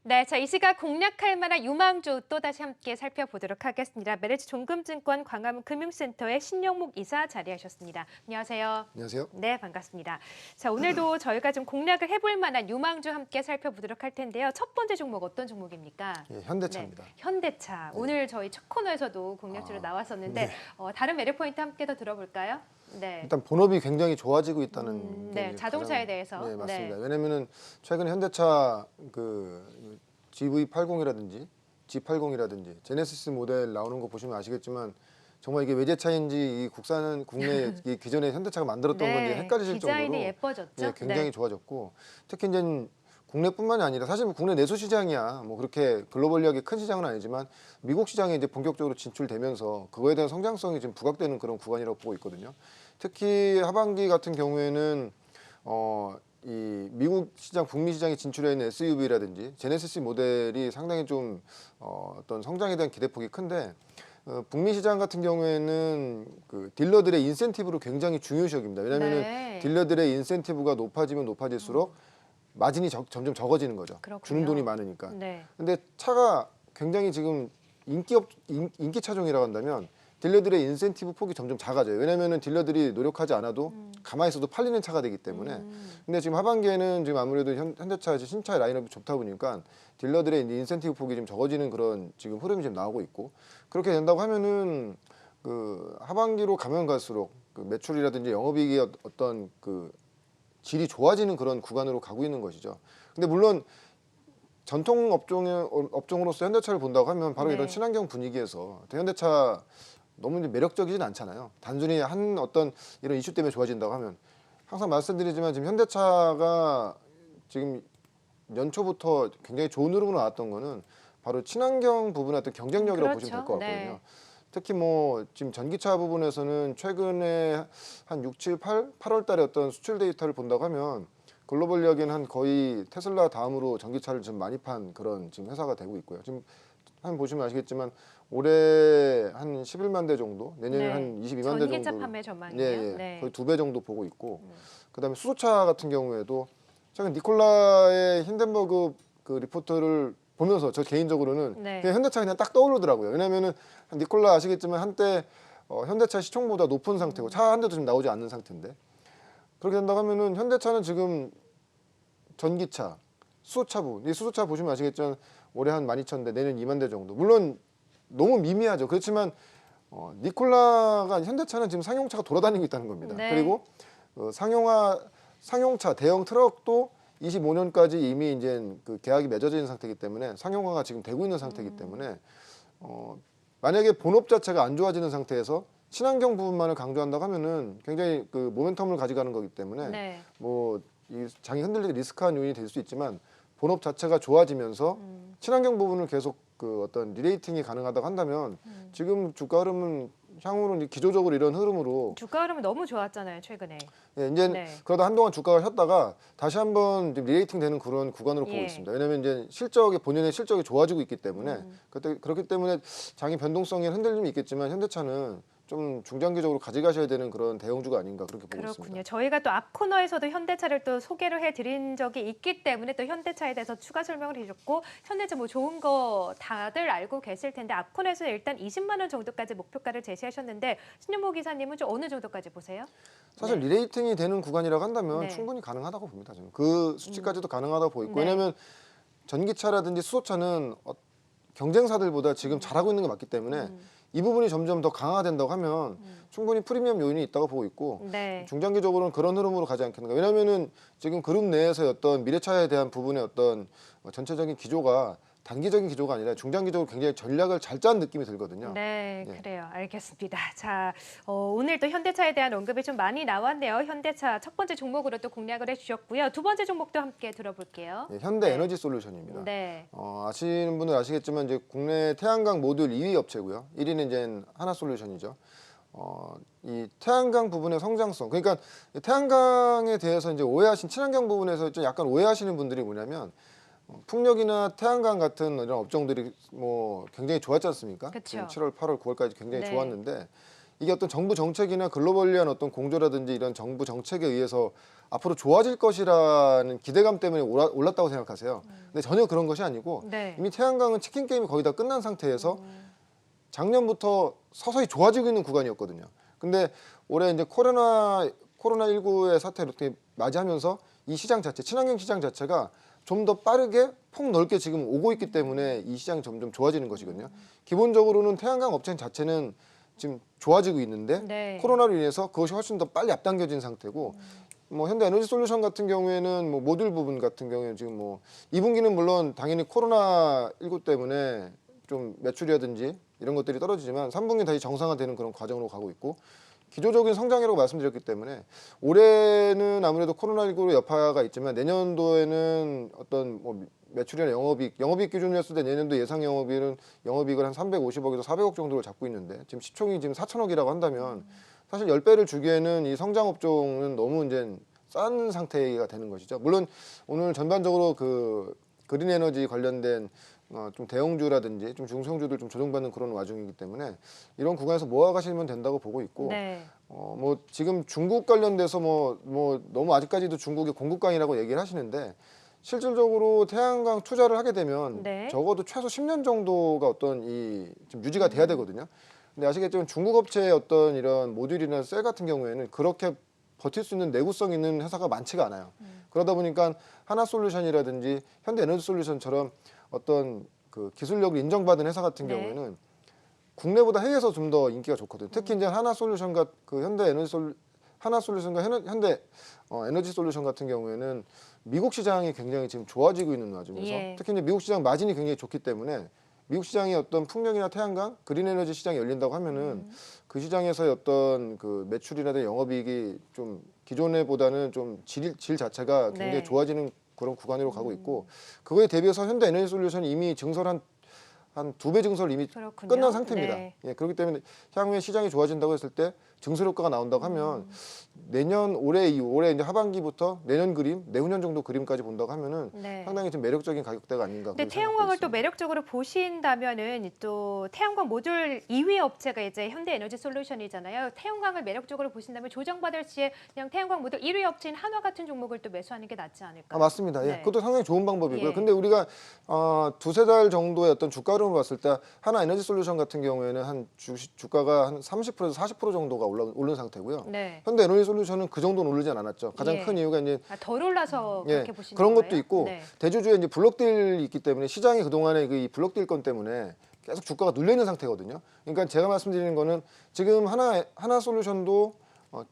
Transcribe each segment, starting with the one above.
네, 자, 이 시각 공략할 만한 유망주 또 다시 함께 살펴보도록 하겠습니다. 메리츠 종금증권 광화문 금융센터의 신영목 이사 자리하셨습니다. 안녕하세요. 안녕하세요. 네, 반갑습니다. 자, 오늘도 저희가 좀 공략을 해볼 만한 유망주 함께 살펴보도록 할 텐데요. 첫 번째 종목 어떤 종목입니까? 예, 현대차입니다. 네, 현대차. 네. 오늘 저희 첫 코너에서도 공략주로 나왔었는데 네. 다른 매력 포인트 함께 더 들어볼까요? 네. 일단 본업이 굉장히 좋아지고 있다는 게 네, 자동차에 대해서. 네, 맞습니다. 네. 왜냐면은 최근에 현대차 그 GV80이라든지 G80이라든지 제네시스 모델 나오는 거 보시면 아시겠지만 정말 이게 외제차인지 이 국산은 국내 이 기존의 현대차가 만들었던 네, 건지 헷갈리실 디자인이 정도로 예뻐졌죠? 예, 굉장히 네. 좋아졌고 특히 이제 국내뿐만이 아니라 사실 국내 내수 시장이야 뭐 그렇게 글로벌리하게 큰 시장은 아니지만 미국 시장에 이제 본격적으로 진출되면서 그거에 대한 성장성이 지금 부각되는 그런 구간이라고 보고 있거든요. 특히 하반기 같은 경우에는 이 미국 시장, 북미 시장에 진출해 있는 SUV라든지 제네시스 모델이 상당히 좀 어떤 성장에 대한 기대폭이 큰데 북미 시장 같은 경우에는 그 딜러들의 인센티브로 굉장히 중요시 여깁니다. 왜냐하면은 네. 딜러들의 인센티브가 높아지면 높아질수록 마진이 점점 적어지는 거죠. 그렇군요. 주는 돈이 많으니까. 네. 근데 차가 굉장히 지금 인기 차종이라고 한다면 딜러들의 인센티브 폭이 점점 작아져요. 왜냐면은 딜러들이 노력하지 않아도 가만히 있어도 팔리는 차가 되기 때문에. 근데 지금 하반기에는 지금 아무래도 현대차 신차 라인업이 좋다 보니까 딜러들의 인센티브 폭이 좀 적어지는 그런 지금 흐름이 지금 나오고 있고 그렇게 된다고 하면은 그 하반기로 가면 갈수록 그 매출이라든지 영업이익의 어떤 그 질이 좋아지는 그런 구간으로 가고 있는 것이죠. 근데 물론 전통 업종으로서 현대차를 본다고 하면 바로 네. 이런 친환경 분위기에서 현대차 너무 이제 매력적이진 않잖아요. 단순히 한 어떤 이런 이슈 때문에 좋아진다고 하면 항상 말씀드리지만 지금 현대차가 지금 연초부터 굉장히 좋은 흐름으로 나왔던 거는 바로 친환경 부분의 어떤 경쟁력이라고 그렇죠. 보시면 될 것 같거든요. 네. 특히 뭐 지금 전기차 부분에서는 최근에 한 6, 7, 8월 달에 어떤 수출 데이터를 본다고 하면 글로벌리하게는 한 거의 테슬라 다음으로 전기차를 좀 많이 판 그런 지금 회사가 되고 있고요. 지금 한 보시면 아시겠지만 올해 한 11만 대 정도, 내년에 네. 한 22만 대 정도. 전기차 판매 전망이요? 예, 네. 거의 2배 정도 보고 있고. 그다음에 수소차 같은 경우에도 최근 니콜라의 힌덴버그 그 리포트를 보면서 저 개인적으로는 네. 그냥 현대차 그냥 딱 떠오르더라고요. 왜냐면은 니콜라 아시겠지만 한때 현대차 시총보다 높은 상태고 차 한 대도 지금 나오지 않는 상태인데 그렇게 된다고 하면은 현대차는 지금 전기차, 수소차 부분, 이 수소차 보시면 아시겠지만 올해 한 12,000대, 내년 2만 대 정도. 물론 너무 미미하죠. 그렇지만 니콜라가 현대차는 지금 상용차가 돌아다니고 있다는 겁니다. 네. 그리고 상용차 대형 트럭도 25년까지 이미 이제 그 계약이 맺어져 있는 상태이기 때문에 상용화가 지금 되고 있는 상태이기 때문에 만약에 본업 자체가 안 좋아지는 상태에서 친환경 부분만을 강조한다고 하면은 굉장히 그 모멘텀을 가져가는 거기 때문에 네. 뭐 이 장이 흔들리기 리스크한 요인이 될 수 있지만 본업 자체가 좋아지면서 친환경 부분을 계속 그 어떤 리레이팅이 가능하다고 한다면 지금 주가 흐름은 향후로 기조적으로 이런 흐름으로 주가 흐름은 너무 좋았잖아요, 최근에. 예, 이제 네. 그러다 한동안 주가가 쉬었다가 다시 한번 리레이팅 되는 그런 구간으로 보고 예. 있습니다. 왜냐하면 이제 본연의 실적이 좋아지고 있기 때문에 그렇기 때문에 장의 변동성에 흔들림이 있겠지만 현대차는 좀 중장기적으로 가져가셔야 되는 그런 대형주가 아닌가 그렇게 보고 그렇군요. 있습니다. 저희가 또 앞 코너에서도 현대차를 또 소개를 해드린 적이 있기 때문에 또 현대차에 대해서 추가 설명을 해줬고 현대차 뭐 좋은 거 다들 알고 계실 텐데 앞 코너에서 일단 20만 원 정도까지 목표가를 제시하셨는데 신윤모 기사님은 좀 어느 정도까지 보세요? 사실 리레이팅이 되는 구간이라고 한다면 네. 충분히 가능하다고 봅니다. 저는 그 수치까지도 가능하다고 보고 있고 네. 왜냐하면 전기차라든지 수소차는 경쟁사들보다 지금 잘하고 있는 게 맞기 때문에 이 부분이 점점 더 강화된다고 하면 충분히 프리미엄 요인이 있다고 보고 있고 네. 중장기적으로는 그런 흐름으로 가지 않겠는가. 왜냐하면은 지금 그룹 내에서의 어떤 미래차에 대한 부분의 어떤 전체적인 기조가 단기적인 기조가 아니라 중장기적으로 굉장히 전략을 잘 짠 느낌이 들거든요. 네, 예. 그래요. 알겠습니다. 자, 오늘 또 현대차에 대한 언급이 좀 많이 나왔네요. 현대차 첫 번째 종목으로 또 공략을 해주셨고요. 두 번째 종목도 함께 들어볼게요. 예, 현대 네. 에너지 솔루션입니다. 네. 아시는 분들 아시겠지만 이제 국내 태양광 모듈 2위 업체고요. 1위는 이제 하나솔루션이죠. 이 태양광 부분의 성장성. 그러니까 태양광에 대해서 이제 오해하신 친환경 부분에서 좀 약간 오해하시는 분들이 뭐냐면 풍력이나 태양광 같은 이런 업종들이 뭐 굉장히 좋았지 않습니까? 그쵸. 지금 7월, 8월, 9월까지 굉장히 네. 좋았는데 이게 어떤 정부 정책이나 글로벌리한 어떤 공조라든지 이런 정부 정책에 의해서 앞으로 좋아질 것이라는 기대감 때문에 올랐다고 생각하세요. 근데 전혀 그런 것이 아니고 네. 이미 태양광은 치킨 게임이 거의 다 끝난 상태에서 작년부터 서서히 좋아지고 있는 구간이었거든요. 근데 올해 이제 코로나19의 사태를 이렇게 맞이하면서 이 시장 자체, 친환경 시장 자체가 좀 더 빠르게 폭넓게 지금 오고 있기 때문에 이 시장이 점점 좋아지는 것이거든요. 기본적으로는 태양광 업체 자체는 지금 좋아지고 있는데 네. 코로나로 인해서 그것이 훨씬 더 빨리 앞당겨진 상태고 뭐 현대에너지솔루션 같은 경우에는 뭐 모듈 부분 같은 경우에 지금 뭐 2분기는 물론 당연히 코로나19 때문에 좀 매출이라든지 이런 것들이 떨어지지만 3분기 다시 정상화되는 그런 과정으로 가고 있고 기조적인 성장이라고 말씀드렸기 때문에 올해는 아무래도 코로나19로 여파가 있지만 내년도에는 어떤 뭐 매출이나 영업이익 기준으로 했을 때 내년도 예상 영업이익을 한 350억에서 400억 정도로 잡고 있는데 지금 시총이 지금 4천억이라고 한다면 사실 10배를 주기에는 이 성장 업종은 너무 이제 싼 상태가 되는 것이죠. 물론 오늘 전반적으로 그 그린 에너지 관련된 좀 대형주라든지 좀 중소형주들 좀 조정받는 그런 와중이기 때문에 이런 구간에서 모아가시면 된다고 보고 있고 네. 뭐 지금 중국 관련돼서 뭐 너무 아직까지도 중국이 공급광이라고 얘기를 하시는데 실질적으로 태양광 투자를 하게 되면 네. 적어도 최소 10년 정도가 어떤 좀 유지가 돼야 되거든요. 근데 아시겠지만 중국 업체의 어떤 이런 모듈이나 셀 같은 경우에는 그렇게 버틸 수 있는 내구성 있는 회사가 많지가 않아요. 그러다 보니까 하나솔루션이라든지 현대에너지솔루션처럼 어떤 그 기술력을 인정받은 회사 같은 네. 경우에는 국내보다 해외에서 좀 더 인기가 좋거든요. 특히 이제 하나솔루션과 그 하나솔루션과 현대 에너지솔루션 같은 경우에는 미국 시장이 굉장히 지금 좋아지고 있는 와중에서 예. 특히 이제 미국 시장 마진이 굉장히 좋기 때문에 미국 시장의 어떤 풍력이나 태양광, 그린 에너지 시장이 열린다고 하면은 그 시장에서의 어떤 그 매출이나 영업이익이 좀 기존에보다는 좀 질 자체가 굉장히 네. 좋아지는 그런 구간으로 가고 있고 그거에 대비해서 현대에너지솔루션이 이미 증설 한 2배 증설 이미 그렇군요. 끝난 상태입니다. 네. 예, 그렇기 때문에 향후에 시장이 좋아진다고 했을 때 증설 효과가 나온다고 하면 올해 이제 하반기부터 내년 그림, 내후년 정도 그림까지 본다고 하면은 네. 상당히 좀 매력적인 가격대가 아닌가. 근데 그렇게 태양광을 생각하고 또 있습니다. 매력적으로 보신다면은 또 태양광 모듈 2위 업체가 이제 현대에너지솔루션이잖아요. 태양광을 매력적으로 보신다면 조정받을 시에 그냥 태양광 모듈 1위 업체인 한화 같은 종목을 또 매수하는 게 낫지 않을까요? 맞습니다. 예, 네. 그것도 상당히 좋은 방법이고요. 예. 근데 우리가 두세 달 정도의 어떤 주가 흐름을 봤을 때 하나 에너지솔루션 같은 경우에는 한 주가가 한 30%에서 40% 정도가 오른 상태고요. 네. 현대에너지솔루션은 그 정도는 오르지 않았죠. 가장 예. 큰 이유가 이제 덜 올라서 그렇게 보시는 그런 거예요? 것도 있고 네. 대주주에 이제 블록딜이 있기 때문에 시장이 그동안에 이 블록딜 건 때문에 계속 주가가 눌려 있는 상태거든요. 그러니까 제가 말씀드리는 거는 지금 하나솔루션도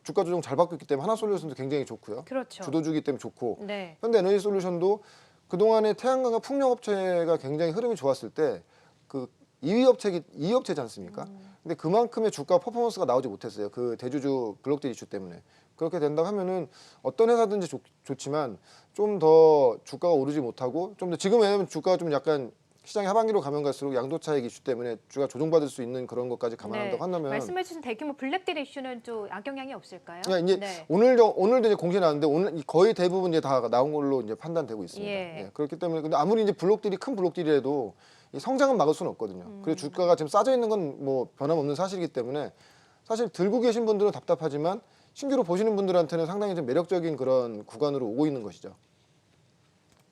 주가 조정 잘 받고 있기 때문에 하나솔루션도 굉장히 좋고요. 그렇죠. 주도주기 때문에 좋고 네. 현대에너지솔루션도 그동안에 태양광과 풍력업체가 굉장히 흐름이 좋았을 때 그 2위 업체지 않습니까? 근데 그만큼의 주가 퍼포먼스가 나오지 못했어요. 그 대주주 블록딜 이슈 때문에. 그렇게 된다고 하면은 어떤 회사든지 좋지만 좀 더 주가가 오르지 못하고 좀 더 지금 왜냐면 주가가 좀 약간 시장이 하반기로 가면 갈수록 양도 차익 이슈 때문에 주가 조정받을 수 있는 그런 것까지 감안한다고 한다면 말씀해주신 대규모 블랙딜 이슈는 좀 악영향이 없을까요? 야, 이제 네. 오늘도 이제 공시 나왔는데 오늘 거의 대부분 이제 다 나온 걸로 이제 판단되고 있습니다. 예. 예, 그렇기 때문에 근데 아무리 이제 큰 블록딜이라도 이 성장은 막을 수는 없거든요. 그리고 주가가 지금 싸져 있는 건 뭐 변함없는 사실이기 때문에 사실 들고 계신 분들은 답답하지만 신규로 보시는 분들한테는 상당히 좀 매력적인 그런 구간으로 오고 있는 것이죠.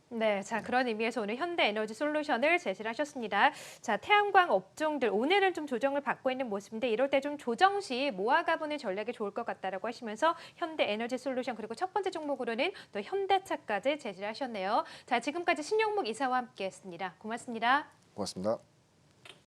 네, 자 그런 의미에서 오늘 현대에너지솔루션을 제시를 하셨습니다. 자 태양광 업종들 오늘은 좀 조정을 받고 있는 모습인데 이럴 때 좀 조정 시 모아가보는 전략이 좋을 것 같다라고 하시면서 현대에너지솔루션 그리고 첫 번째 종목으로는 또 현대차까지 제시를 하셨네요. 자 지금까지 신영목 이사와 함께했습니다. 고맙습니다. 고맙습니다.